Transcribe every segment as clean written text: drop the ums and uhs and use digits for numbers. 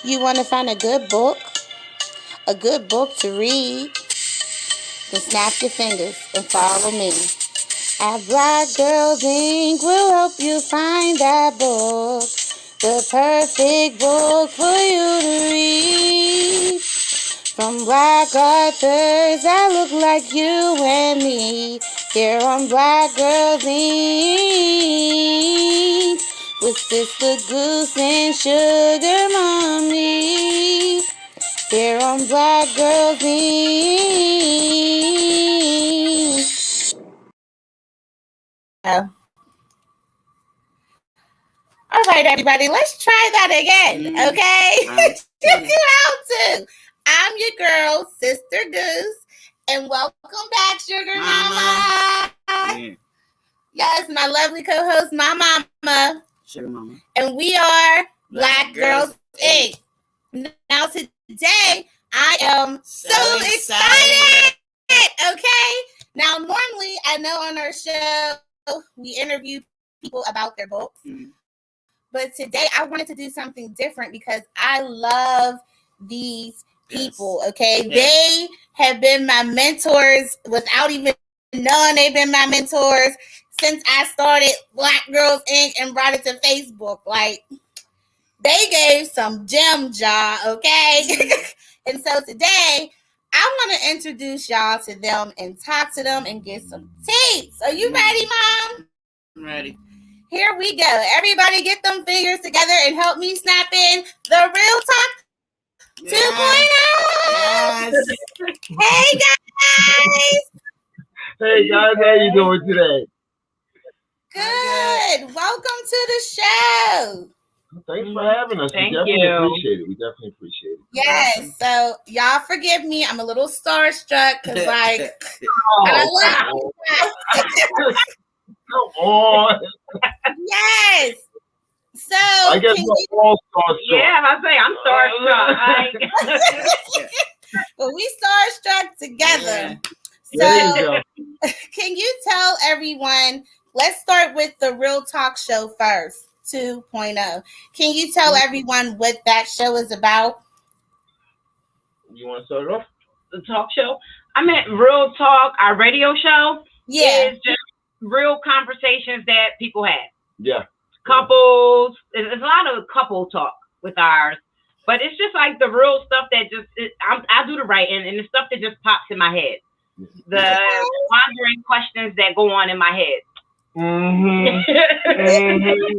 You want to find a good book to read, then snap your fingers and follow me. At Black Girls Inc. will help you find that book, the perfect book for you to read. From Black authors that look like you and me, here on Black Girls Inc. with Sister Goose and Sugar Mommy. Here on Black Girls Inc. Oh. All right, everybody, let's try that again, okay? Round two. I'm your girl, Sister Goose, and welcome back, Sugar Mama. Yes, my lovely co-host, my mama. Sugar Mama. And we are Black Girls Inc. Now today, I am so excited. Okay. Now, normally, I know on our show, we interview people about their books. Mm-hmm. But today, I wanted to do something different because I love these people, okay? Yes. They have been my mentors without even knowing they've been my mentors since I started Black Girls Inc. and brought it to Facebook. Like, they gave some gems, y'all, okay? And so today, I want to introduce y'all to them and talk to them and get some tips. Are you ready, Mom? I'm ready. Here we go. Everybody get them fingers together and help me snap in the Real Talk 2.0. Yes. Hey, guys. Hey, guys. How you doing today? Good. Welcome to the show. Thanks for having us. Thank we definitely you. Appreciate it. We definitely appreciate it. Yes. So y'all forgive me. I'm a little starstruck because I love Come on. Yes. So I guess we're all starstruck. Yeah, I say I'm starstruck. But we starstruck together. Yeah. So can you tell everyone? Let's start with the Real Talk Show first. 2.0. Can you tell everyone what that show is about? You want to start it off? The talk show? I meant Real Talk, our radio show. Yeah. Is just real conversations that people have. Yeah. Couples. There's a lot of couple talk with ours. But it's just like the real stuff that just, I do the writing and the stuff that just pops in my head. The wandering questions that go on in my head. Mm-hmm. Mm-hmm.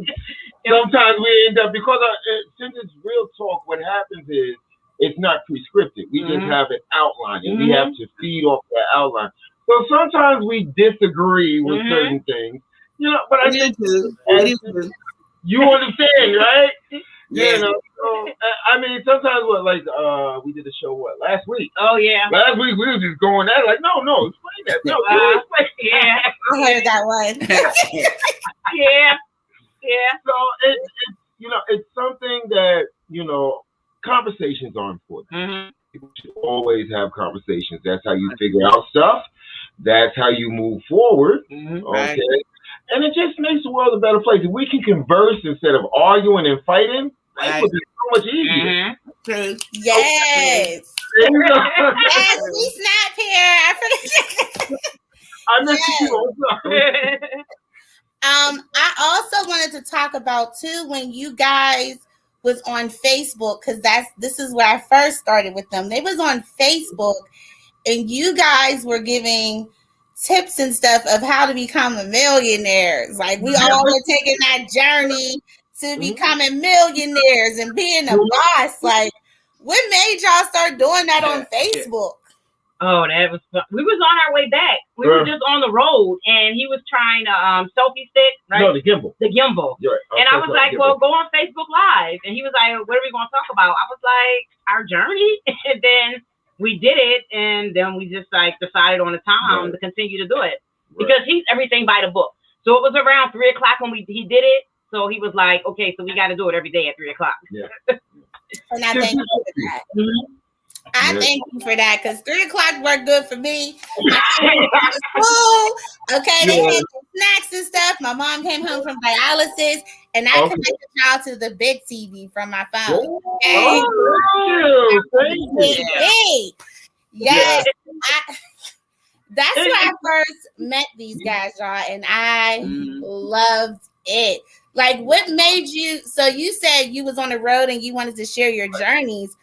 Sometimes we end up, because since it's real talk, what happens is it's not prescriptive. We just have an outline and we have to feed off that outline. So sometimes we disagree with certain things, you know, but I think you understand, right? Yeah. You know, so, I mean, sometimes we did a show, last week? Oh, yeah. Last week we were just going at it like, no, explain that. No, explain. Yeah. I heard that one. Yeah. So it's something that, conversations are important. Mm-hmm. People should always have conversations. That's how you figure out stuff. That's how you move forward. Mm-hmm. Okay. Right. And it just makes the world a better place. If we can converse instead of arguing and fighting, life would be so much easier. Mm-hmm. Yes. Yes, we snap here. I forget. I missed you. I also wanted to talk about too when you guys was on Facebook, because this is where I first started with them. They was on Facebook and you guys were giving tips and stuff of how to become a millionaire. Like we all were taking that journey to becoming millionaires and being a boss. Like, what made y'all start doing that on Facebook? Oh, that was fun. We was on our way back. We were just on the road, and he was trying to selfie stick, right? No, the gimbal. The gimbal. Right. And I was like, well, go on Facebook Live. And he was like, what are we going to talk about? I was like, our journey. And then we did it, and then we just decided on a time to continue to do it. Because he's everything by the book. So it was around 3 o'clock when he did it. So he was like, okay, so we got to do it every day at 3 o'clock. Yeah. And I thank you for that. I thank you for that because 3 o'clock worked good for me. School, okay, they had some snacks and stuff. My mom came home from dialysis, and I connected y'all to the big TV from my phone. Okay? Thank you. Yes, that's where I first met these guys, y'all, and I loved it. Like, what made you? So you said you was on the road and you wanted to share your journeys.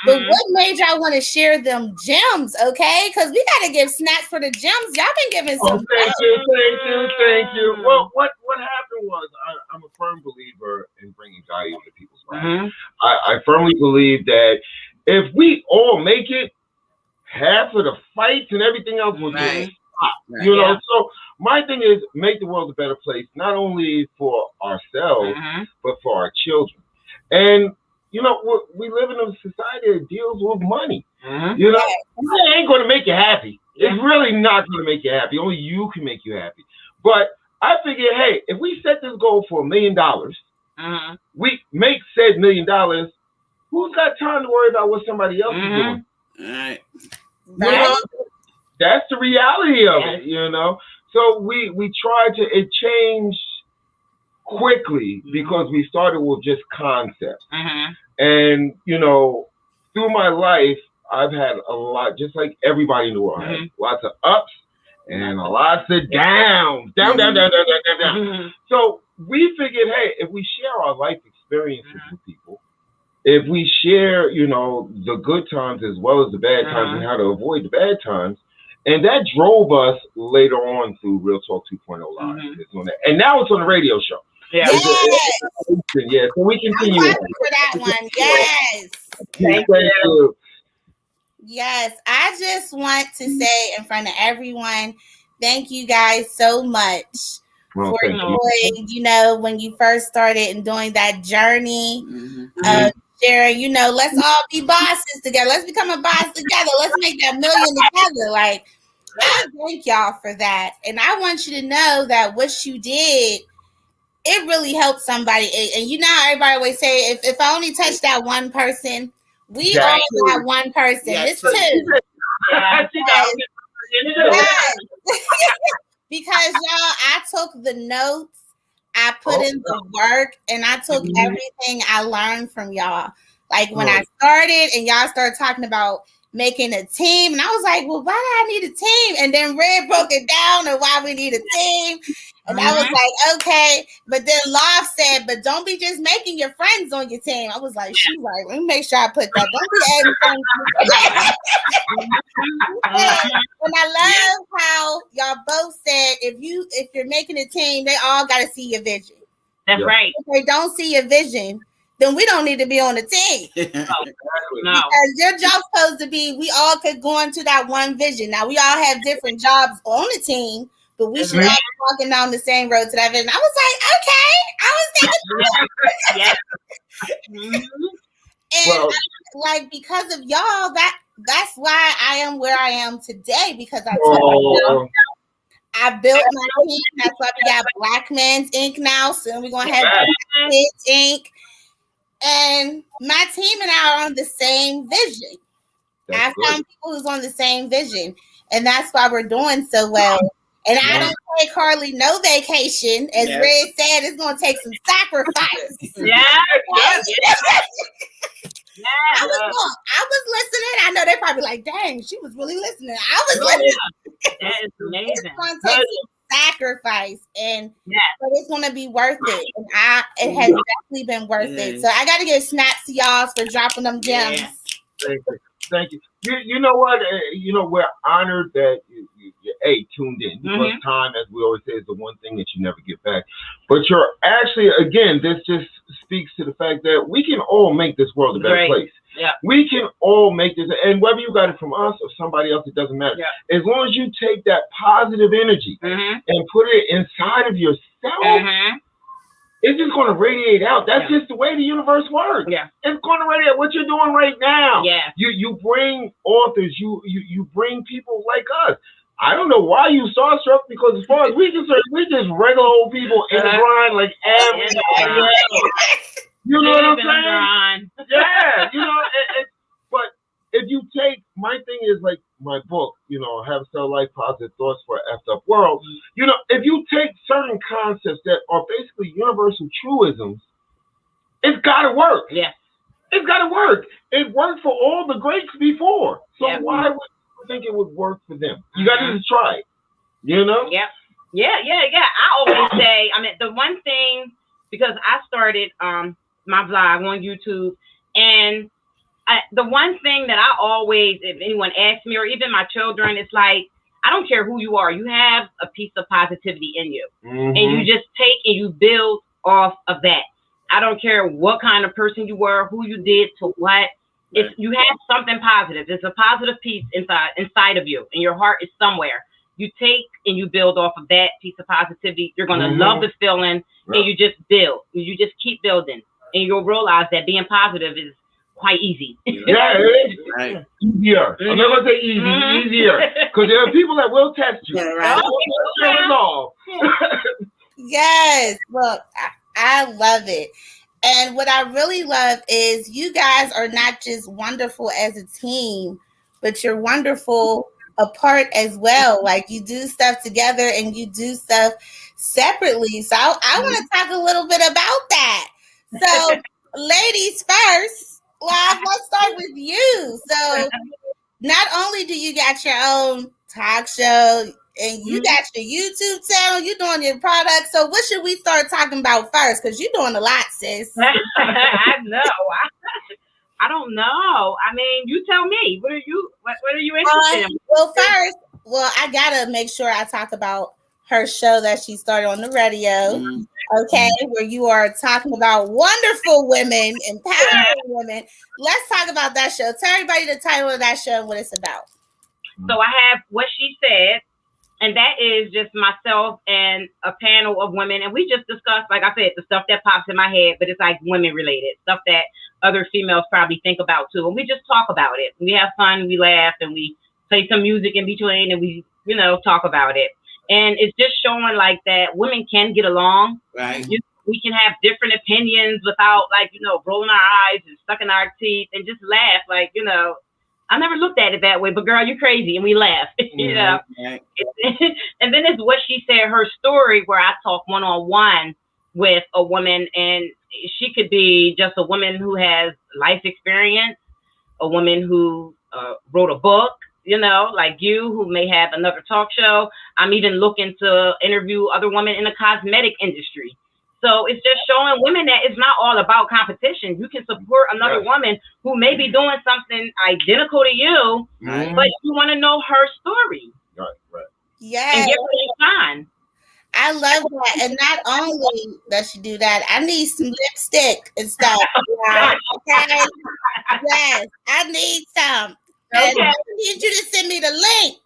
But what made y'all want to share them gems, okay? Because we got to give snaps for the gems. Y'all been giving some. Thank you. Well, what happened was I'm a firm believer in bringing value into people's lives. I firmly believe that if we all make it, half of the fights and everything else will just stop. You know, so my thing is make the world a better place, not only for ourselves, but for our children. And you know, we live in a society that deals with money. You know, it ain't going to make you happy. It's really not going to make you happy. Only you can make you happy. But I figured, hey, if we set this goal for $1 million, we make said $1 million, who's got time to worry about what somebody else is doing? Right. You know, that's the reality of it, you know. So we tried to, it changed quickly because we started with just concepts. And, you know, through my life, I've had a lot, just like everybody in the world has, lots of ups and lots of downs. Down. So we figured, hey, if we share our life experiences with people, if we share, you know, the good times as well as the bad times and how to avoid the bad times, and that drove us later on through Real Talk 2.0 Live. And now it's on the radio show. Yeah. Yeah, so we continue. I'm happy for that one. Yes. Thank you. Yes, I just want to say in front of everyone, thank you guys so much for doing, you know, when you first started and doing that journey of sharing, you know, let's all be bosses together. Let's become a boss together. Let's make that $1 million together. Like, I thank y'all for that. And I want you to know that what you did, it really helped somebody. And you know how everybody always say, if I only touch that one person, we all got one person. It's two. Because y'all, I took the notes, I put in the work, and I took everything I learned from y'all. Like when I started and y'all started talking about making a team, and I was like, well, why do I need a team? And then Red broke it down on why we need a team. And I was like, okay. But then Love said, but don't be just making your friends on your team. I was like, she's right. Let me make sure I put that. Don't be adding friends. And I love how y'all both said, if you're making a team, they all got to see your vision. That's right. If they don't see your vision, then we don't need to be on the team. No. Because your job's supposed to be, we all could go into that one vision. Now, we all have different jobs on the team, but we should all be walking down the same road to that vision. I was like, okay. I was thinking. And like, because of y'all, that's why I am where I am today, because I built my team. That's why we got Black Men's Inc. now. Soon we're going to have Black Kids Inc. And my team and I are on the same vision. I found people who's on the same vision. And that's why we're doing so well. And I don't take hardly no vacation. As Red said, it's going to take some sacrifice. I was listening. I know they're probably like, dang, she was really listening. I was listening. That is amazing. It's going to take some sacrifice, but it's going to be worth it. And it has definitely been worth it. So I got to give snaps to y'all for dropping them gems. Thank you. You know what? We're honored that you're tuned in, because time, as we always say, is the one thing that you never get back. But you're actually, again, this just speaks to the fact that we can all make this world a better place. Yeah. We can all make this, and whether you got it from us or somebody else, it doesn't matter. Yeah. As long as you take that positive energy and put it inside of yourself, it's just going to radiate out. That's just the way the universe works. Yeah. It's going to radiate. What you're doing right now. Yeah. You bring authors, you bring people like us. I don't know why you starstruck, because as far as we concerned, we just regular old people in the grind like everybody else. You know what I'm saying? Yeah. But if you take, my thing is like my book, Have a Cell Life, Positive Thoughts for an Effed Up World. If you take certain concepts that are basically universal truisms, it's got to work. Yeah. It's got to work. It worked for all the greats before. So why would you think it would work for them? You got to just try it. Yeah. I always say, the one thing, because I started my vlog on YouTube, and the one thing that I always, if anyone asks me, or even my children, it's like, I don't care who you are, you have a piece of positivity in you. And you just take and you build off of that. I don't care what kind of person you were, who you did to what. If you have something positive, there's a positive piece inside of you, and your heart is somewhere. You take and you build off of that piece of positivity. You're going to love the feeling, and you just build. You just keep building, and you'll realize that being positive is quite easy. Yeah, it is. Right. Easier. I'm not going to say easy, easier. Because there are people that will test you. Right. Yes. Look, I love it. And what I really love is you guys are not just wonderful as a team, but you're wonderful apart as well. Like, you do stuff together and you do stuff separately. So I want to talk a little bit about that. So ladies first, let's start with you. So not only do you got your own talk show and you got your YouTube channel, you're doing your products. So what should we start talking about first? Because you're doing a lot, sis. I know. I don't know. You tell me. What are you interested in? Well, first, I gotta make sure I talk about her show that she started on the radio. Okay, where you are talking about wonderful women, empowering women. Let's talk about that show. Tell everybody the title of that show and what it's about. So I have What She Said, and that is just myself and a panel of women, and we just discussed, like I said, the stuff that pops in my head, but it's like women related stuff that other females probably think about too, and we just talk about it. We have fun, we laugh, and we play some music in between, and we talk about it. And it's just showing like that women can get along. Right. We can have different opinions without rolling our eyes and sucking our teeth and just laugh. Like, I never looked at it that way, but girl, you crazy. And we laugh, Right. And then it's What She Said, her story, where I talk one-on-one with a woman, and she could be just a woman who has life experience, a woman who wrote a book, like you, who may have another talk show. I'm even looking to interview other women in the cosmetic industry. So it's just showing women that it's not all about competition. You can support another woman who may be doing something identical to you, but you want to know her story. Right. Yeah. And give her a shine. I love that. And not only does she do that, I need some lipstick and stuff. Okay. Yes, I need some. Okay. And I need you to send me the link.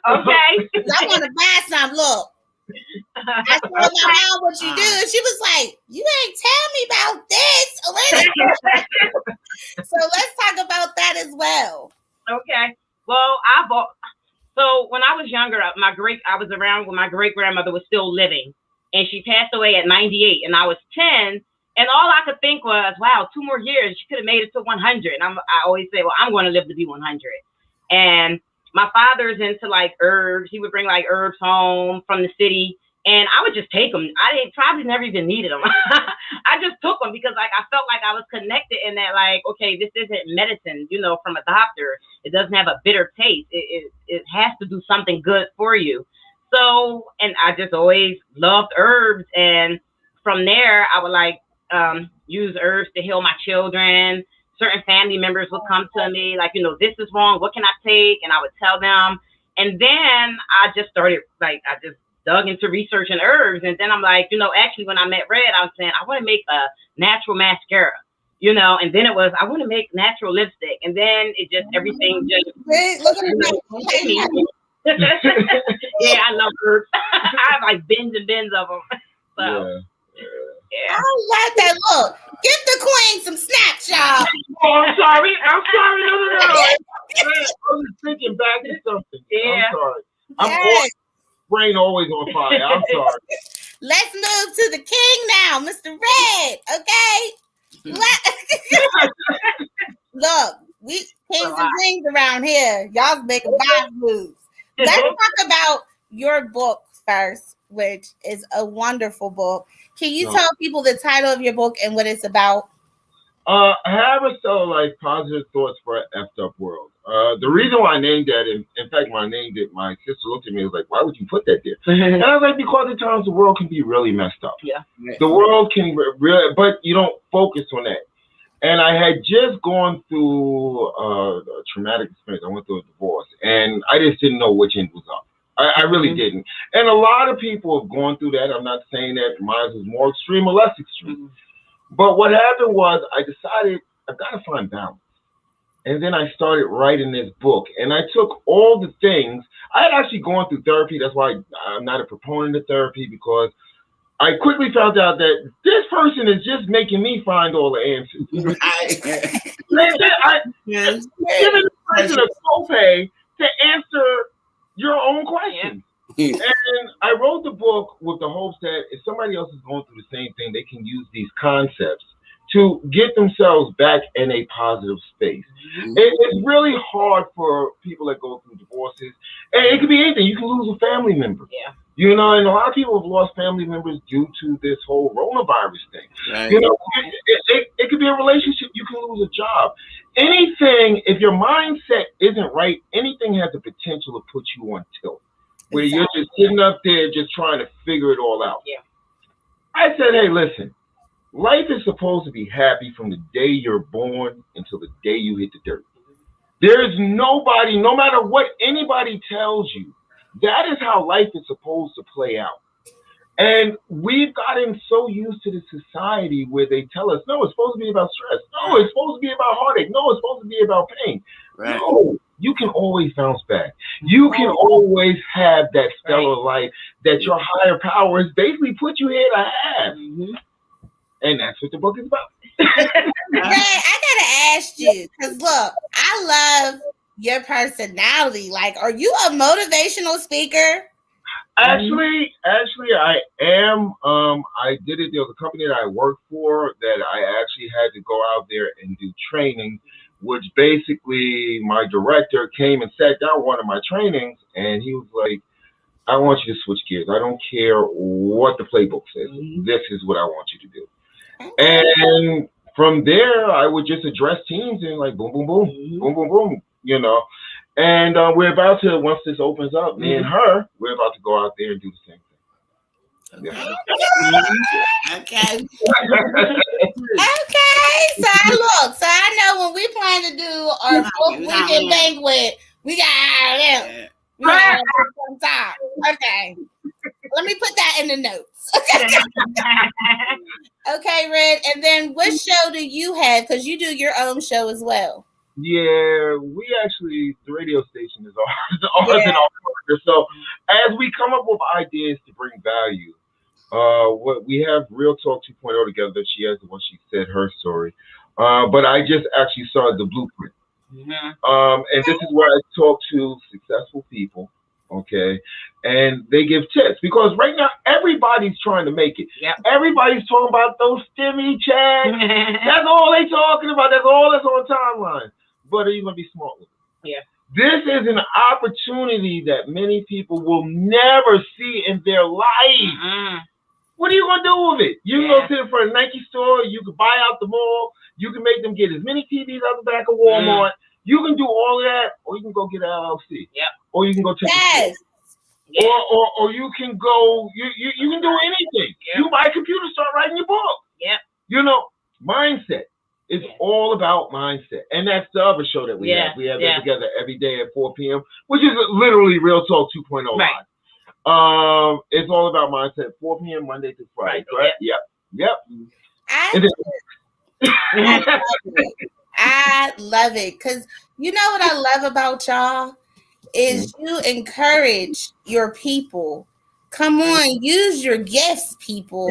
Okay. I want to buy some. Look. I told my mom what you do, and she was like, "You ain't tell me about this." So let's talk about that as well. Okay. Well, so when I was younger, I was around when my great grandmother was still living, and she passed away at 98, and I was 10. And all I could think was, wow, 2 more years, she could have made it to 100. And I always say, well, I'm going to live to be 100. And my father's into like herbs. He would bring like herbs home from the city, and I would just take them. I probably never even needed them. I just took them because like I felt like I was connected in that, like, okay, this isn't medicine, from a doctor. It doesn't have a bitter taste. It has to do something good for you. So, and I just always loved herbs, and from there I would like use herbs to heal my children. Certain family members would come to me like, this is wrong. What can I take? And I would tell them. And then I just started, I just dug into researching herbs. And then I'm like, actually, when I met Red, I was saying, I want to make a natural mascara, and then it was, I want to make natural lipstick. And then it just, everything just. Look at me. Yeah, I love herbs. I have like bins and bins of them. So. Yeah. I like that. Look, give the queen some snaps, y'all. Oh, I'm sorry. No. I was thinking back to something. Yeah. I'm sorry. Brain always on fire. I'm sorry. Let's move to the king now, Mr. Red. Okay. Look, we kings and queens around here. Y'all making bad moves. Let's talk about your book first, which is a wonderful book. Can you tell people the title of your book and what it's about? Have a Stellar Life, Positive Thoughts for an Effed Up World. The reason why I named that, in fact, when I named it, my sister looked at me and was like, why would you put that there? And I was like, because at times the world can be really messed up. Yeah. The world can really, but you don't focus on that. And I had just gone through a traumatic experience. I went through a divorce, and I just didn't know which end was up. I really didn't. And a lot of people have gone through that. I'm not saying that mine was more extreme or less extreme. But what happened was I decided I've got to find balance. And then I started writing this book. And I took all the things. I had actually gone through therapy. That's why I'm not a proponent of therapy, because I quickly found out that this person is just making me find all the answers. Giving this person a copay to answer your own questions. And I wrote the book with the hopes that if somebody else is going through the same thing, they can use these concepts to get themselves back in a positive space. It's really hard for people that go through divorces. And it could be anything. You can lose a family member. Yeah. You know, and a lot of people have lost family members due to this whole coronavirus thing. Right. You know, it could be a relationship. You can lose a job. Anything, if your mindset isn't right, anything has the potential to put you on tilt. Where you're just sitting up there just trying to figure it all out. Yeah. I said, hey, listen, life is supposed to be happy from the day you're born until the day you hit the dirt. There's nobody, no matter what anybody tells you, that is how life is supposed to play out. And we've gotten so used to the society where they tell us, no, it's supposed to be about stress. No, it's supposed to be about heartache. No, it's supposed to be about pain. Right. No, you can always bounce back. You can always have that stellar life that your higher powers basically put you here to have. And that's what the book is about. Ray, I gotta ask you, because look, I love your personality. Like, are you a motivational speaker? Actually, I am. I did it. There was a company that I worked for that I actually had to go out there and do training, which basically my director came and sat down one of my trainings, and he was like, I want you to switch gears. I don't care what the playbook says. This is what I want you to do. And from there, I would just address teams and like boom, boom, boom, boom, boom, boom, you know. And we're about to, once this opens up, me and her, we're about to go out there and do the same thing. Yeah. Okay. So I know when we plan to do our book weekend banquet, we got them. We got some time. Okay. Let me put that in the notes. Okay, Red. And then what show do you have? Because you do your own show as well. Yeah, we actually, the radio station is ours and our partner. So as we come up with ideas to bring value, what we have Real Talk 2.0 together. She has the one she said her story. But I just actually saw the blueprint. And this is where I talk to successful people, okay? And they give tips because right now everybody's trying to make it. Everybody's talking about those stimmy checks. That's all they talking about. That's all that's on timeline. But are you gonna be smart with it? This is an opportunity that many people will never see in their life. What are you gonna do with it? You can go sit in front of a Nike store. You can buy out the mall. You can make them get as many TVs out the back of Walmart. You can do all of that, or you can go get an LLC. Or you can go take a trip. Or you can go. You can do anything. You can buy a computer, start writing your book. You know, mindset. It's all about mindset. And that's the other show that we have. We have that together every day at 4 p.m., which is literally Real Talk 2.0 live. It's all about mindset, 4 p.m. Monday through Friday, correct? Yep. I love it. Because you know what I love about y'all is you encourage your people. Come on, use your gifts, people.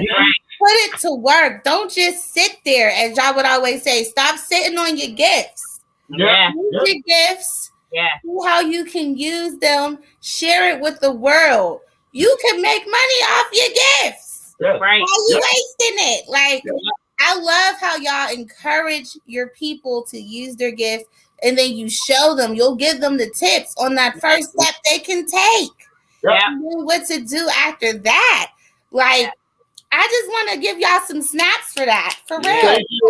Put it to work. Don't just sit there, as y'all would always say. Stop sitting on your gifts. Use your gifts. See how you can use them. Share it with the world. You can make money off your gifts. Why are you wasting it? Like, I love how y'all encourage your people to use their gifts, and then you show them, you'll give them the tips on that first step they can take. Yeah. What to do after that. Like, I just want to give y'all some snaps for that. For real. Thank you.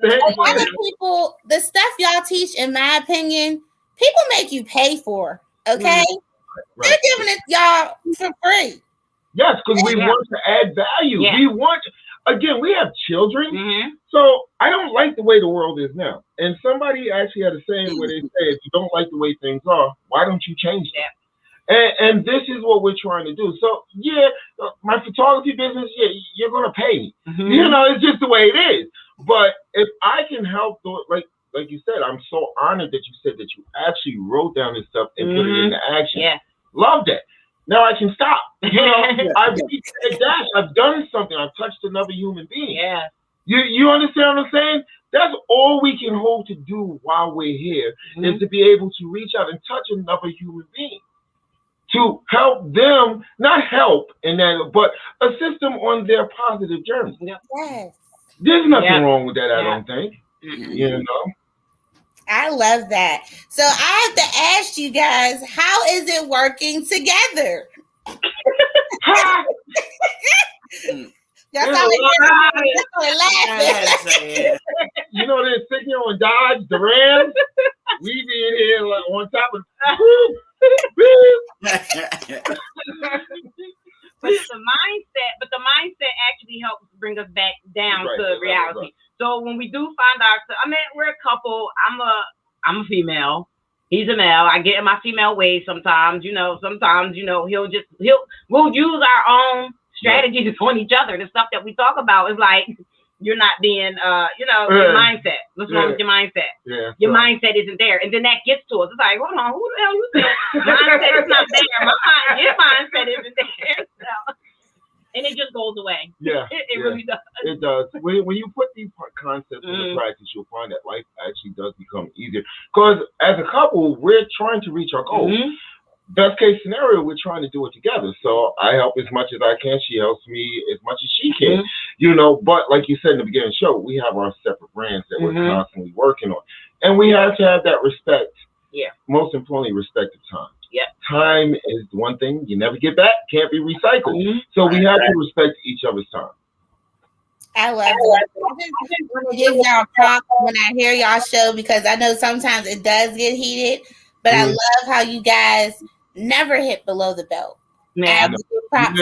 A lot of people, the stuff y'all teach, in my opinion, people make you pay for. Okay? They're giving it y'all for free. Yes, because we want to add value. Yeah. We want, again, we have children. So I don't like the way the world is now. And somebody actually had a saying where they say, if you don't like the way things are, why don't you change them? And this is what we're trying to do. So, my photography business, you're going to pay me. You know, it's just the way it is. But if I can help, like you said, I'm so honored that you said that you actually wrote down this stuff and put it into action. Yeah. Love that. Now I can stop. You know, I've done something. I've touched another human being. Yeah. You understand what I'm saying? That's all we can hope to do while we're here is to be able to reach out and touch another human being. To help them, not help in that, but assist them on their positive journey. Yes. There's nothing wrong with that, I don't think. You know? I love that. So I have to ask you guys, how is it working together? That's how laughing. You know, they're sitting here on Dodge, the Rams. We be in here like on top of But the mindset actually helps bring us back down to reality. So when we do find ourselves, I mean, we're a couple. I'm a female. He's a male. I get in my female ways sometimes. Sometimes we'll use our own strategies on each other. The stuff that we talk about is like, you're not being, your mindset. What's wrong with your mindset? Yeah, your mindset isn't there. And then that gets to us. It's like, hold on, who the hell you think? Mindset is not there. Your mindset isn't there. So, and it just goes away. Yeah. It really does. It does. When you put these concepts into practice, you'll find that life actually does become easier. Because as a couple, we're trying to reach our goals. Best case scenario, we're trying to do it together. So I help as much as I can. She helps me as much as she can. But like you said in the beginning of the show, we have our separate brands that we're constantly working on. And we have to have that respect. Yeah. Most importantly, respect of time. Yeah. Time is one thing you never get back, can't be recycled. So we have to respect each other's time. I love it. I just want to give y'all props when I hear y'all show, because I know sometimes it does get heated, but I love how you guys never hit below the belt. Man, props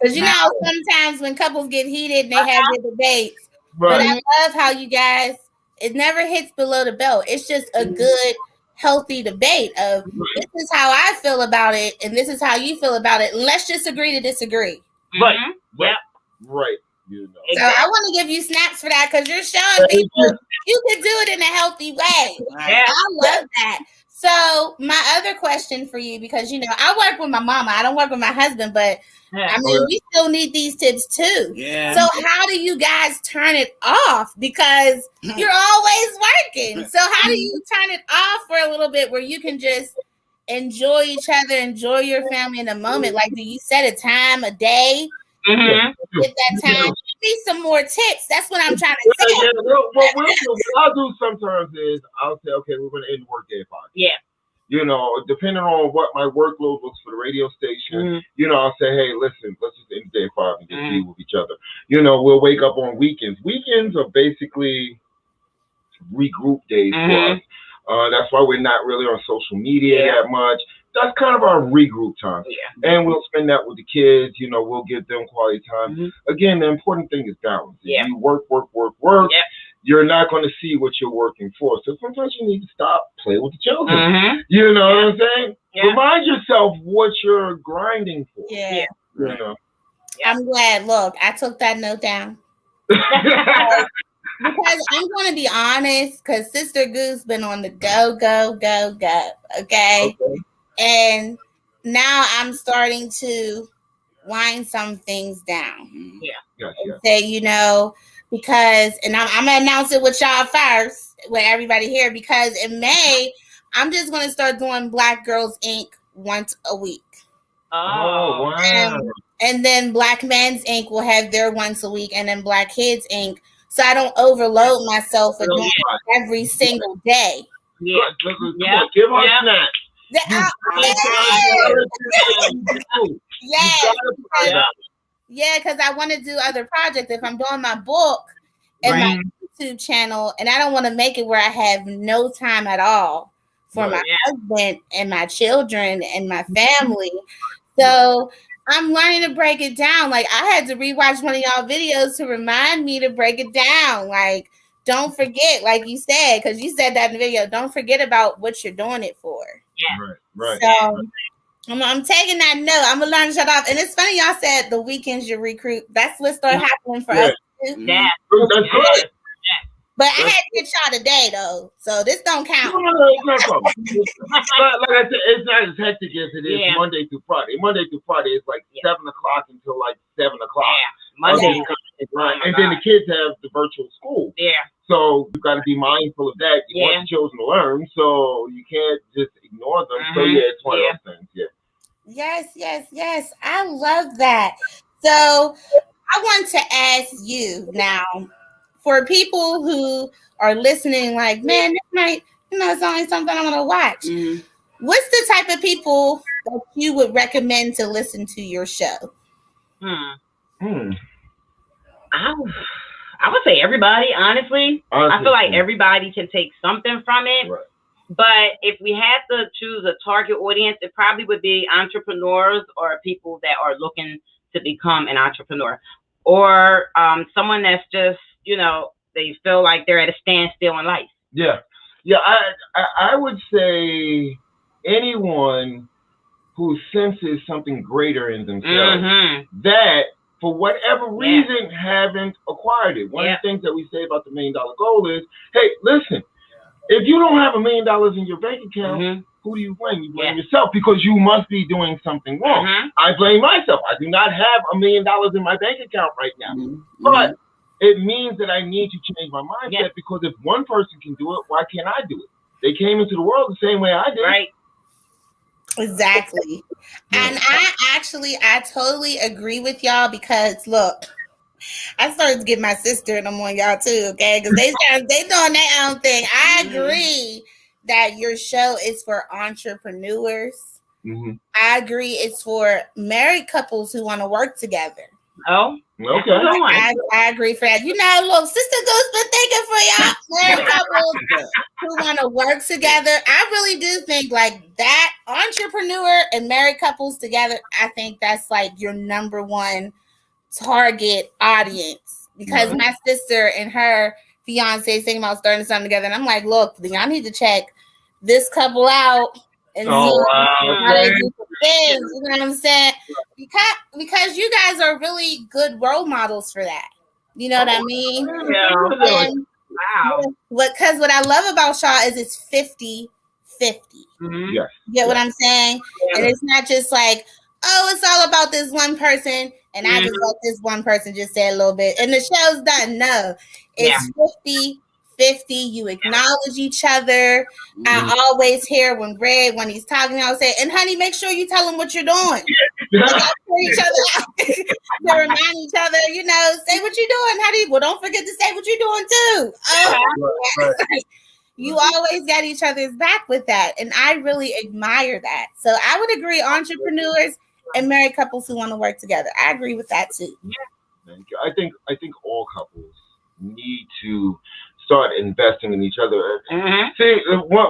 because sometimes when couples get heated, they have their debates. But I love how you guys, it never hits below the belt. It's just a good, healthy debate of this is how I feel about it, and this is how you feel about it. Let's just agree to disagree. Right. Right. So I want to give you snaps for that, because you're showing people you can do it in a healthy way. I love that. So my other question for you, because I work with my mama, I don't work with my husband, but I mean we still need these tips too. Yeah. So how do you guys turn it off? Because you're always working. So how do you turn it off for a little bit where you can just enjoy each other, enjoy your family in a moment? Like, do you set a time, a day? Get that time. Give me some more tips. That's what I'm trying to say. What I'll do sometimes is I'll say, okay, we're going to end the work day at 5. Yeah. Depending on what my workload looks for the radio station, I'll say, hey, listen, let's just end the day at 5 and just be with each other. We'll wake up on weekends. Weekends are basically regroup days for us. That's why we're not really on social media that much. That's kind of our regroup time. Yeah. And we'll spend that with the kids. We'll give them quality time. Again, the important thing is balance. If you work, you're not going to see what you're working for. So sometimes you need to stop, play with the children. You know what I'm saying? Yeah. Remind yourself what you're grinding for. Yeah. I'm glad. Look, I took that note down. Because I'm going to be honest, because Sister Goose been on the go. Okay? And now I'm starting to wind some things down. Yeah. And say, because, and I'm going to announce it with y'all first, with everybody here, because in May, I'm just going to start doing Black Girls Inc. once a week. Oh, wow. And then Black Men's Inc. will have their once a week, and then Black Kids Inc. So I don't overload myself with doing it every single day. Yeah. Come on, give her a snap. Yeah, because I want to do other projects. If I'm doing my book and my YouTube channel, and I don't want to make it where I have no time at all for my husband and my children and my family. So I'm learning to break it down. Like, I had to rewatch one of y'all videos to remind me to break it down. Like, don't forget, like you said, because you said that in the video, don't forget about what you're doing it for. Yeah. Right. So I'm taking that note. I'm going to learn to shut off. And it's funny y'all said the weekends you recruit. That's what started happening for us too. Yeah. That's good. But I had to get shot today, though. So this don't count. No, it's not a problem. Like I said, it's not as hectic as it is Monday through Friday. Monday through Friday is like 7 o'clock until like 7 o'clock. Monday. And then the kids have the virtual school. Yeah. So you've got to be mindful of that. You want the children to learn, so you can't just ignore them. So it's one of those things. Yeah. Yes. I love that. So I want to ask you now, for people who are listening, like, man, this might, it's only something I want to watch. What's the type of people that you would recommend to listen to your show? I would say everybody, honestly. I feel like everybody can take something from it. Right. But if we had to choose a target audience, it probably would be entrepreneurs or people that are looking to become an entrepreneur, or someone that's just, they feel like they're at a standstill in life. Yeah. I would say anyone who senses something greater in themselves that, for whatever reason, haven't acquired it. One of the things that we say about the $1 million goal is, hey, listen, if you don't have $1 million in your bank account, who do you blame? You blame yourself, because you must be doing something wrong. I blame myself. I do not have $1 million in my bank account right now. But it means that I need to change my mindset, because if one person can do it, why can't I do it? They came into the world the same way I did. Right. Exactly. And I totally agree with y'all, because look, I started to get my sister and them on y'all too, okay? Because they doing their own thing. I agree that your show is for entrepreneurs. I agree it's for married couples who want to work together. Oh, okay. I agree for that. Look, Sister Goose been thinking for y'all married couples who want to work together. I really do think like that, entrepreneur and married couples together, I think that's like your number one target audience, because my sister and her fiance thinking about starting something together, and I'm like, look, y'all need to check this couple out and see how they do things. You know what I'm saying? Because you guys are really good role models for that. You know what I mean? Because what I love about Shaw is it's 50-50. You get what I'm saying? And it's not just like, oh, it's all about this one person, and I just let this one person just say a little bit, and the show's done. No, it's 50-50. You acknowledge each other. I always hear when he's talking, I would say, and honey, make sure you tell him what you're doing. Each other out. To remind each other, say what you're doing, honey. Well, don't forget to say what you're doing too. You always got each other's back with that, and I really admire that. So I would agree, entrepreneurs and married couples who want to work together. I agree with that too. Thank you. I think all couples need to start investing in each other. See,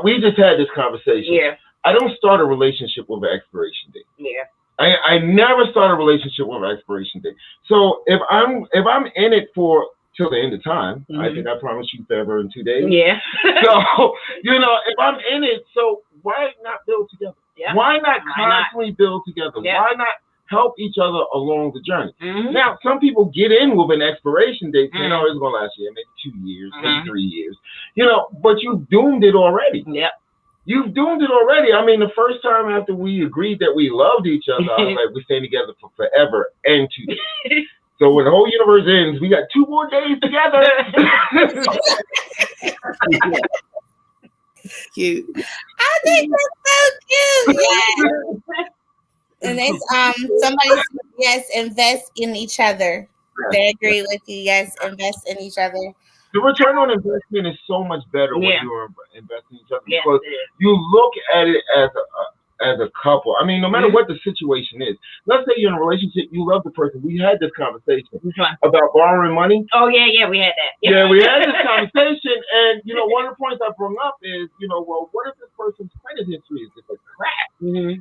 we just had this conversation. I don't start a relationship with an expiration date. I never start a relationship with an expiration date. So if I'm in it for till the end of time, I think I promised you forever in 2 days. So if I'm in it, so why not build together? Why not constantly build together? Why not help each other along the journey? Now, some people get in with an expiration date, saying, "Oh, it's gonna last you maybe 2 years, maybe 3 years," but you've doomed it already. You've doomed it already. I mean, the first time after we agreed that we loved each other, I was like, we're staying together for forever and 2 days. So when the whole universe ends, we got 2 more days together. Cute. I think that's so cute. And it's somebody said, yes, invest in each other. They agree with you. Yes, invest in each other. The return on investment is so much better when you're investing in each other because Yes, you look at it as a couple. I mean, no matter what the situation is. Let's say you're in a relationship, you love the person. We had this conversation about borrowing money. Oh, yeah, we had that. Yeah, we had this conversation, and one of the points I brought up is, well, what if this person's credit history is just a crap? Mm-hmm.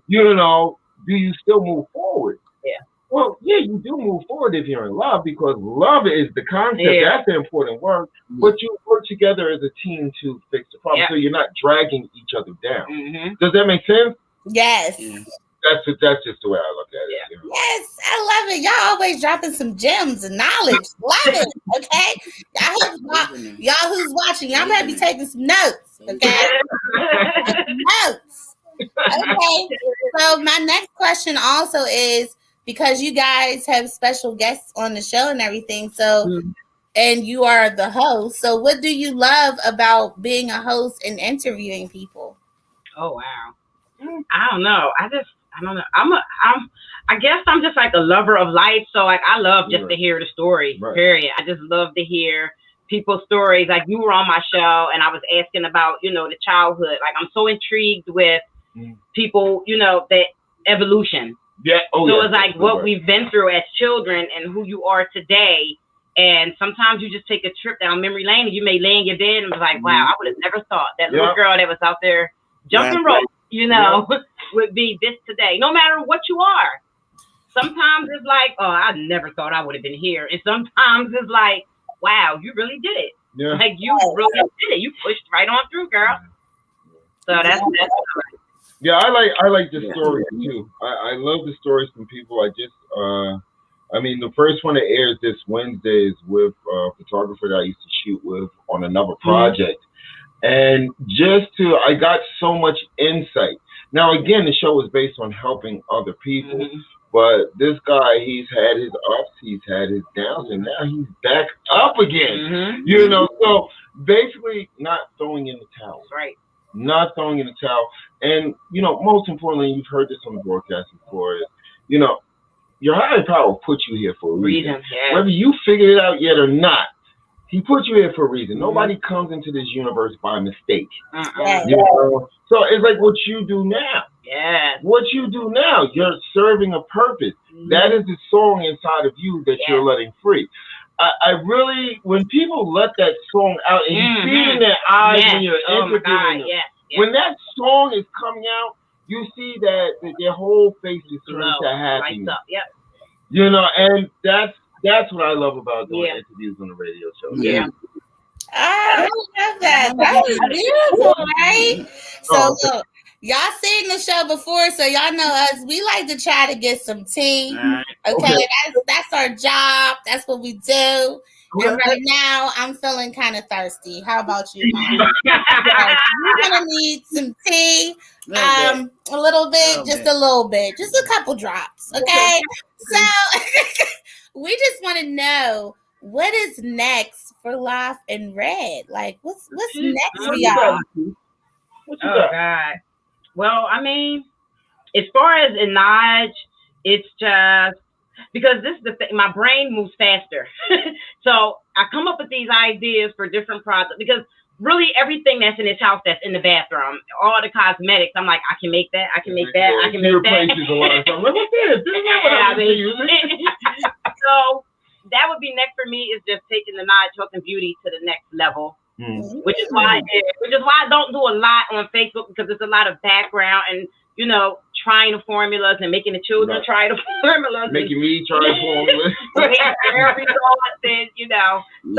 Do you still move forward? Yeah. Well, yeah, you do move forward if you're in love because love is the concept. Yeah. That's the important word. Mm-hmm. But you work together as a team to fix the problem, so you're not dragging each other down. Mm-hmm. Does that make sense? Yes. Yeah. That's just the way I look at it. Yeah. Yes, I love it. Y'all always dropping some gems and knowledge. Love it. Okay. Y'all who's watching, y'all better be taking some notes. Okay. Notes. Okay. So my next question also is, because you guys have special guests on the show and everything, so and you are the host. So what do you love about being a host and interviewing people? Oh wow. I don't know. I don't know. I guess I'm just like a lover of life. So like I love just to hear the stories. Right. Period. I just love to hear people's stories. Like you were on my show and I was asking about, the childhood. Like I'm so intrigued with people, that evolution. Yeah. Oh, so it's like what we've been through as children and who you are today. And sometimes you just take a trip down memory lane and you may lay in your bed and be like, wow, I would have never thought that little girl that was out there jumping rope, would be this today, no matter what you are. Sometimes it's like, oh, I never thought I would have been here. And sometimes it's like, wow, you really did it. Yeah. Like you really did it. You pushed right on through, girl. So that's yeah, I like the stories too. I love the stories from people. The first one that airs this Wednesday is with a photographer that I used to shoot with on another project. And I got so much insight. Now, again, the show is based on helping other people. But this guy, he's had his ups, he's had his downs, and now he's back up again. So basically not throwing in the towel. Right. Not throwing in the towel. And, most importantly, you've heard this on the broadcast before, is, your higher power put you here for a reason. Whether you figured it out yet or not, he put you here for a reason. Nobody comes into this universe by mistake. So it's like what you do now. Yeah. What you do now, you're serving a purpose. That is the song inside of you that you're letting free. I really, when people let that song out and you see in their eyes when you're interviewing them, when that song is coming out, you see that their whole face is turned to happiness. And that's what I love about doing interviews on the radio show. Yeah. I love that. That was beautiful, right? So look, y'all seen the show before, so y'all know us. We like to try to get some tea. Okay. That's our job. That's what we do. And right now, I'm feeling kind of thirsty. How about you, Mom? You're gonna need some tea, a little bit, just a little bit, just a couple drops. Okay. So we just want to know what is next for Life in Red. Like, what's next for y'all? Oh God. Well, as far as Inaj, it's just because this is the thing, my brain moves faster. So I come up with these ideas for different projects because really everything that's in this house that's in the bathroom, all the cosmetics, I'm like, I can make that, I can make that, I can make that. So that would be next for me, is just taking the Naj Health and Beauty to the next level. Which is why I don't do a lot on Facebook, because it's a lot of background and trying the formulas and making the children try the formulas. Making me try the formulas. So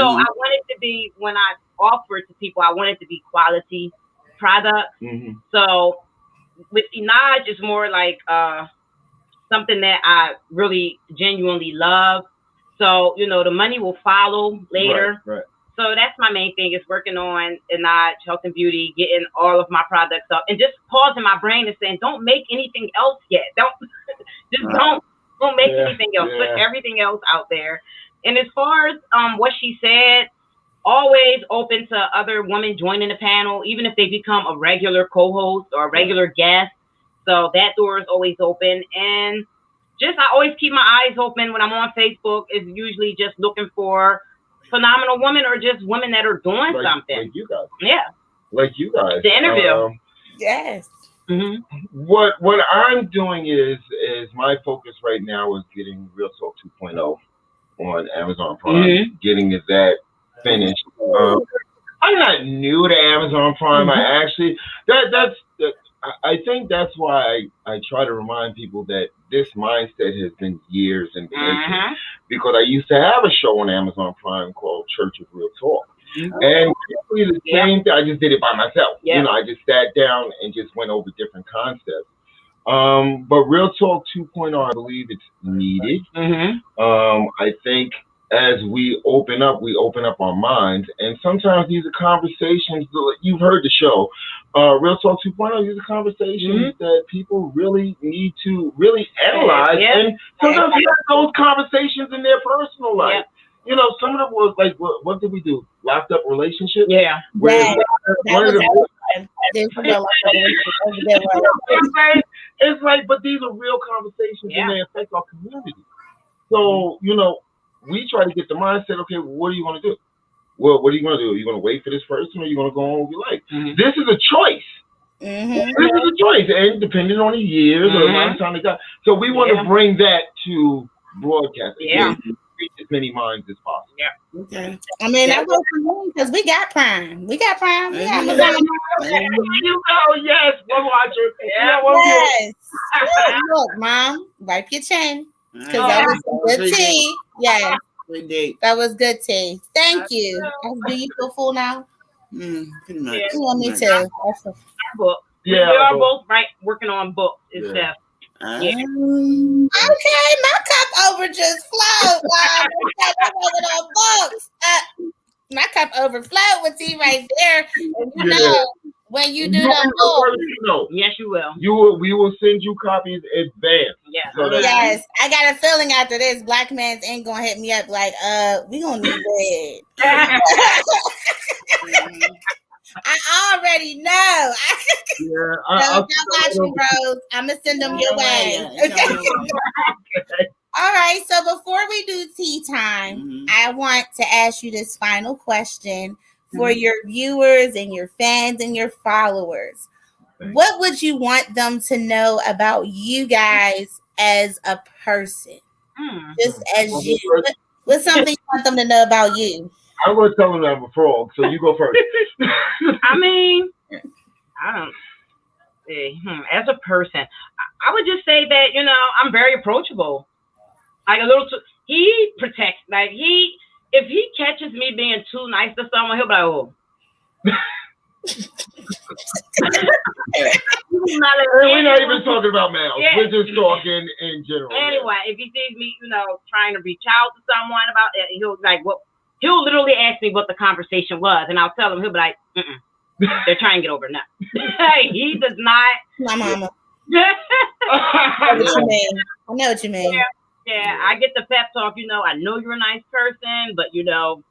I want it to be, when I offer it to people, I want it to be quality product. So with Inaj, it's more like something that I really genuinely love. So, the money will follow later. Right. So that's my main thing, is working on Inaj Health and Beauty, getting all of my products up, and just pausing my brain and saying, don't make anything else yet. Don't make anything else. Put everything else out there. And as far as what she said, always open to other women joining the panel, even if they become a regular co-host or a regular guest. So that door is always open. And just, I always keep my eyes open when I'm on Facebook. It's usually just looking for phenomenal women or just women that are doing something. Like you guys. Yeah. Like you guys. The interview. Yes. Mm-hmm. What I'm doing is my focus right now is getting Real Talk 2.0 on Amazon Prime, getting that finished. I'm not new to Amazon Prime. I actually I think that's why I try to remind people that this mindset has been years in the making, because I used to have a show on Amazon Prime called Church of Real Talk. And basically the same thing, I just did it by myself. You know, I just sat down and just went over different concepts. But Real Talk 2.0, I believe it's needed. I think as we open up our minds, and sometimes these are conversations, you've heard the show, Real Talk 2.0, these are conversations that people really need to really analyze, and sometimes we have those conversations in their personal life. You know, some of them was like, what did we do? Locked up relationships? Yeah. It's like, but these are real conversations and they affect our community. So, you know, we try to get the mindset, okay, what are you going to do? Well, what are you going to do? Are you going to wait for this person or are you going to go on with your life? This is a choice. This is a choice, and depending on the years or the amount of time they got. So we want to bring that to broadcasting. Reach as many minds as possible. Okay. I mean, that goes for me because we got Prime. We got Prime. We got Amazon. You know, yes, one watcher. Yes. Look, Mom, wipe your chin because that was some good tea. Yes. That was good tea. Thank you. Do you feel full now? Pretty much. Yeah, me too. Book. We are both working on books. It's just. Okay, my cup over just flowed. My cup overflowed with tea right there. And you know, when you do the book, yes, you will. We will send you copies advanced. Yes. So yes, I got a feeling after this, Black Man's ain't gonna hit me up like, we gonna need bread. I already know. I got you, bros. I'm gonna send them your way. Okay. All right. So before we do tea time, I want to ask you this final question for your viewers and your fans and your followers. What would you want them to know about you guys as a person? Just as you. What's something you want them to know about you? I'm going to tell them I'm a frog, so you go first. I mean, I don't. As a person, I would just say that, you know, I'm very approachable. Like he protects. Like if he catches me being too nice to someone, he'll be like, oh. We're not even talking about males. We're just talking in general. Anyway, if he sees me, you know, trying to reach out to someone about it, he'll like, what? He'll literally ask me what the conversation was, and I'll tell him. He'll be like, they're trying to get over nothing. He does not. My mama. I know what you mean. Yeah, I get the pep talk. You know, I know you're a nice person, but you know,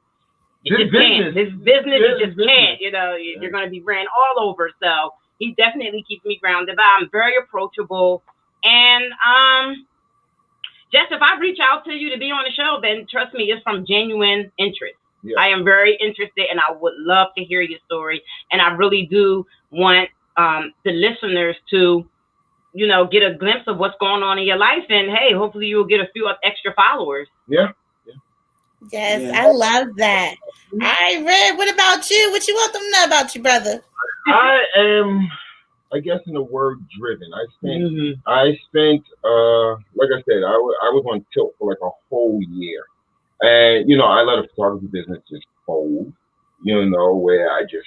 you just can't. This business, you just can't. You know, you're going to be ran all over. So he definitely keeps me grounded. But I'm very approachable, and just if I reach out to you to be on the show, then trust me, it's from genuine interest. Yeah. I am very interested, and I would love to hear your story. And I really do want the listeners to, you know, get a glimpse of what's going on in your life. And hey, hopefully you'll get a few extra followers. Yeah. Yes, I love that. All right, Red, what about you? What you want them to know about you, brother? I am, I guess, in the word driven. I spent, like I said, I was on tilt for like a whole year. And, you know, I let a photography business just fold, you know, where I just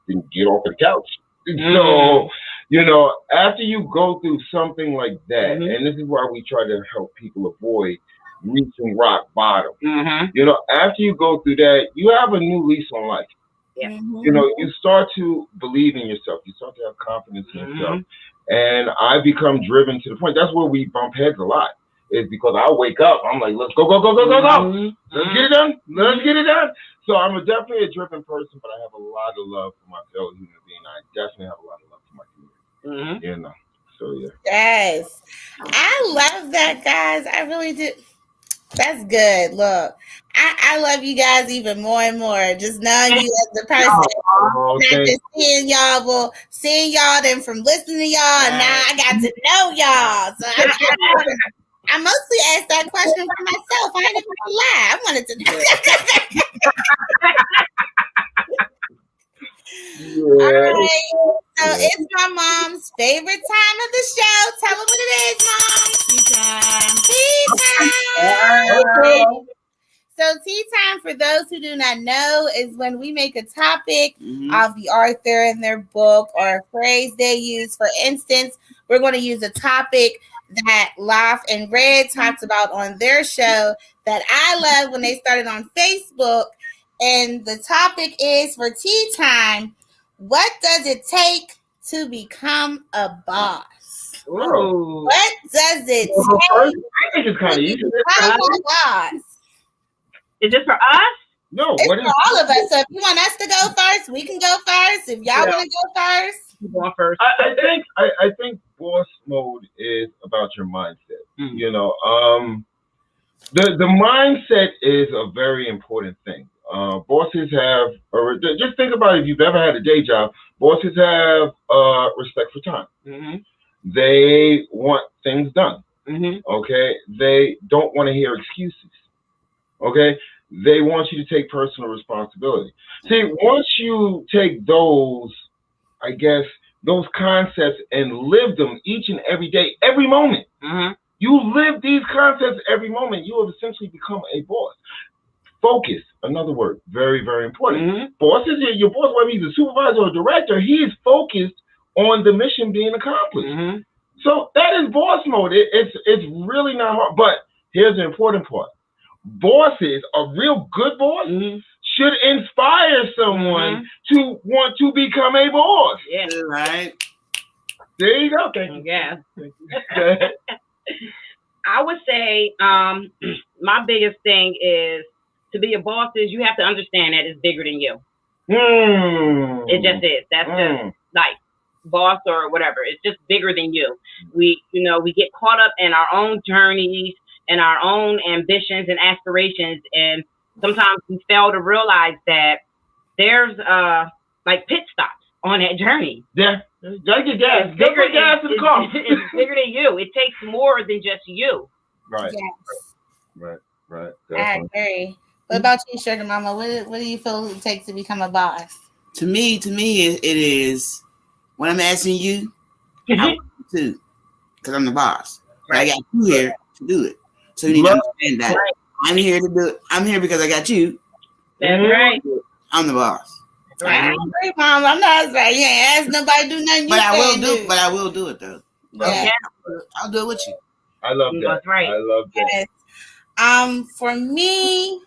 didn't get off the couch. So, you know, after you go through something like that, and this is why we try to help people avoid reaching rock bottom. You know, after you go through that, you have a new lease on life. You know, you start to believe in yourself. You start to have confidence in yourself. And I become driven to the point. That's where we bump heads a lot. Is because I wake up, I'm like, let's go. Let's get it done. Let's get it done. So I'm definitely a driven person, but I have a lot of love for my fellow human being. I definitely have a lot of love for my community. You know. So yeah. Yes. I love that, guys. I really do. That's good. Look, I love you guys even more and more. Just knowing you as the person. Oh, Not thank just seeing y'all, well, seeing y'all, then from listening to y'all, and now I got to know y'all. So I mostly asked that question for myself. I ain't even gonna lie. I wanted to know. All right. So it's my mom's favorite time of the show. Tell them what it is, Mom. Tea time. So tea time, for those who do not know, is when we make a topic of the author in their book or a phrase they use. For instance, we're going to use a topic that Loft and Red talked about on their show that I love when they started on Facebook. And the topic is, for tea time, what does it take to become a boss? Ooh. What does it take I think it's kind of easy. to become a boss? Is this for us? No, It's what for is all of us. So if you want us to go first, we can go first. If y'all want to go first, You going first? I think boss mode is about your mindset. You know, the mindset is a very important thing. Bosses have, just think about it, if you've ever had a day job, bosses have respect for time. They want things done. Okay, they don't want to hear excuses. Okay, they want you to take personal responsibility. See, once you take those, I guess, those concepts and live them each and every day, every moment, you live these concepts every moment, you have essentially become a boss. Focus, another word, very, very important. Boss is your boss, whether he's a supervisor or a director, he is focused on the mission being accomplished. So that is boss mode. It's really not hard. But here's the important part. Bosses, a real good boss, should inspire someone to want to become a boss. Yeah. Right. There you go. Thank you. Yeah. Thank you. I would say my biggest thing is, to be a boss is you have to understand that it's bigger than you. It just is. That's just like boss or whatever. It's just bigger than you. We get caught up in our own journeys and our own ambitions and aspirations, and sometimes we fail to realize that there's like pit stops on that journey. Yeah. Gotta get gas. It's bigger, gas in the car. It's bigger than you. It takes more than just you. Right. yes, Right. I agree. What about you, Sugar Mama? What do you feel it takes to become a boss? To me, it is when I'm asking you, I want to, because I'm the boss. But I got you here to do it. So you need to understand that. Right. I'm here to do it. I'm here because I got you. That's right. I'm the boss. I agree, Mom. I'm not right. You ain't ask nobody to do nothing. But I will do it though. Yeah. I'll do it with you. I love that. That's right. I love that. Yes. For me,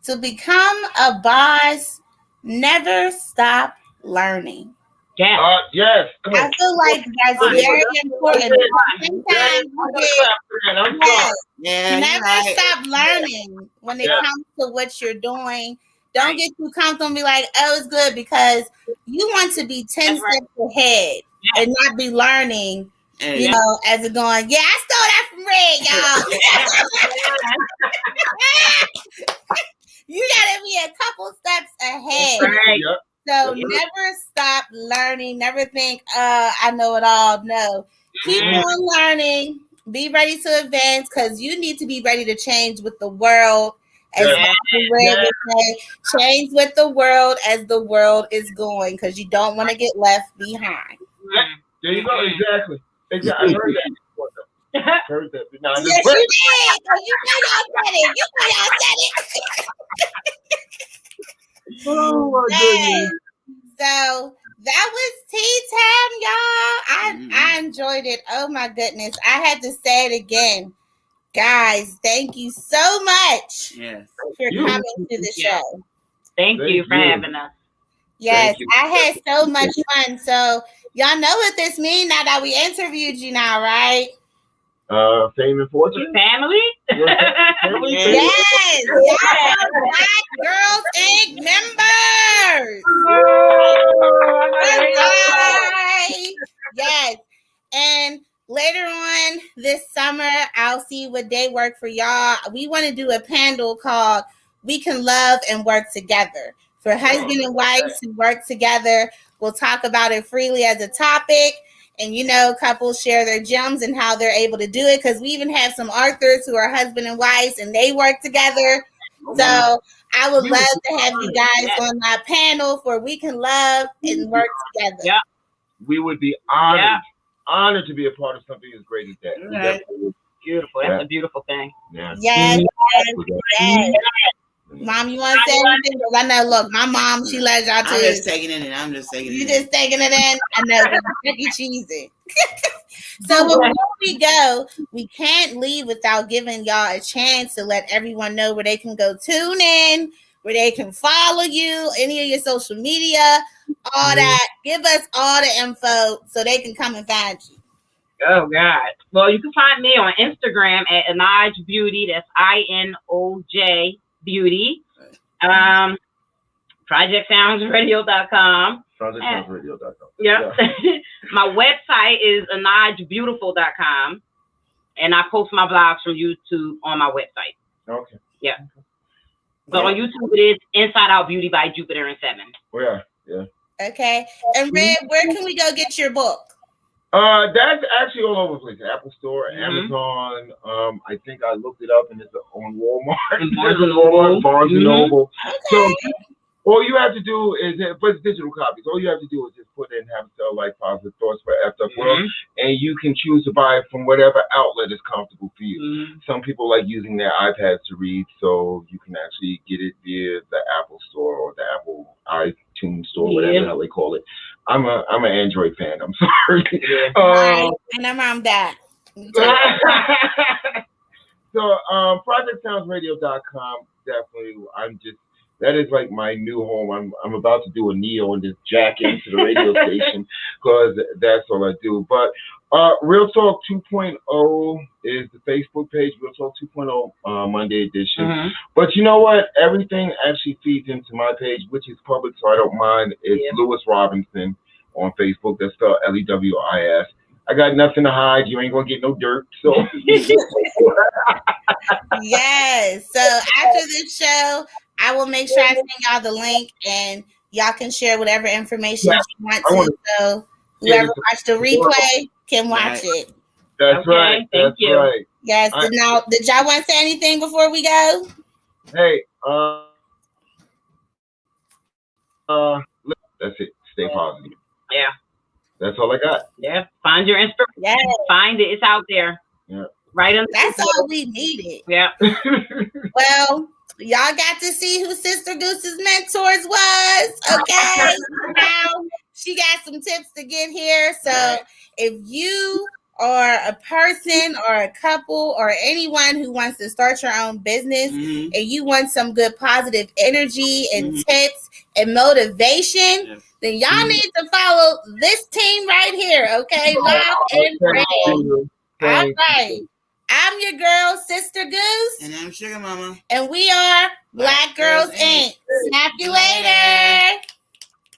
to become a boss, never stop learning. Yeah. Yes. I feel like that's very important. Never stop learning when it comes to what you're doing. Don't get too comfortable and be like, oh, it's good, because you want to be 10 steps ahead and not be learning, you know, as it going, I stole that from Red, y'all. You gotta be a couple steps ahead. Right. So never stop learning. Never think, I know it all. No. Keep on learning. Be ready to advance, because you need to be ready to change with the world. As Red would say, change with the world as the world is going, because you don't want to get left behind. There you go. Exactly. I heard that. Heard that. Now, yes, you did. You know y'all said it. Oh my goodness. So that was tea time, y'all. I enjoyed it. Oh my goodness. I had to say it again. Guys, thank you so much for coming to the show. Thank you for having us. Yes, I had so much fun. So y'all know what this means now that we interviewed you now, right? Fame and fortune. Family? Yes. Black Girls Inc. members. Yes. And later on this summer, I'll see what day work for y'all. We want to do a panel called "We Can Love and Work Together" for husband and wives who work together. We'll talk about it freely as a topic. And, couples share their gems and how they're able to do it. Because we even have some authors who are husband and wives and they work together. So I would love to have you guys on my panel for We Can Love and Work Together. Yeah. We would be honored to be a part of something as great as that. Right. Beautiful. That's a beautiful thing. Yeah. Yes. Mom, you want to say anything? Because I know, look, my mom, she loves y'all too. I'm just taking it in. You just taking it in? I know. Chuck E. Cheese. So before we go, we can't leave without giving y'all a chance to let everyone know where they can go tune in, where they can follow you, any of your social media, all that. Give us all the info so they can come and find you. Oh, God. Well, you can find me on Instagram at Anaj Beauty. That's INOJ Beauty. ProjectSoundsRadio.com. ProjectSoundsRadio.com. Yep. My website is AnajBeautiful.com. And I post my blogs from YouTube on my website. Okay. Yeah. So on YouTube, it is Inside Out Beauty by Jupiter and Seven. Yeah. Okay. And Red, where can we go get your book? That's actually all over the place. Apple Store, Amazon. I think I looked it up and it's on Walmart. Barnes and Noble. So all you have to do is, but it's digital copies. All you have to do is just put in "Have a Cell Life, Positive Thoughts for Effed Up World," and you can choose to buy it from whatever outlet is comfortable for you. Some people like using their iPads to read, so you can actually get it via the Apple Store or the Apple iTunes Store, whatever the hell they call it. I'm an Android fan. I'm sorry. And I'm that. So, ProjectSoundsRadio.com, definitely. That is like my new home. I'm about to do a Neo and just jack into the radio station because that's all I do. But Real Talk 2.0 is the Facebook page, Real Talk 2.0 Monday edition. But you know what? Everything actually feeds into my page, which is public, so I don't mind. It's Lewis Robinson on Facebook. That's spelled LEWIS. I got nothing to hide. You ain't gonna get no dirt. So yes. So after this show, I will make sure I send y'all the link and y'all can share whatever information you want to. So whoever watched the replay can watch it. That's right. Thank you. Right. Yes. Now, did y'all want to say anything before we go? Hey, that's it. Stay positive. Yeah. That's all I got. Yeah. Find your inspiration. Yeah. Find it. It's out there. Yeah. Right. That's all we needed. Yeah. Well, y'all got to see who Sister Goose's mentors was. Okay. Now she got some tips to get here. So if you are a person or a couple or anyone who wants to start your own business and you want some good positive energy and tips and motivation, then y'all need to follow this team right here, okay? Love and Red. All right. I'm your girl, Sister Goose. And I'm Sugar Mama. And we are Black Girls Inc. Snap you later.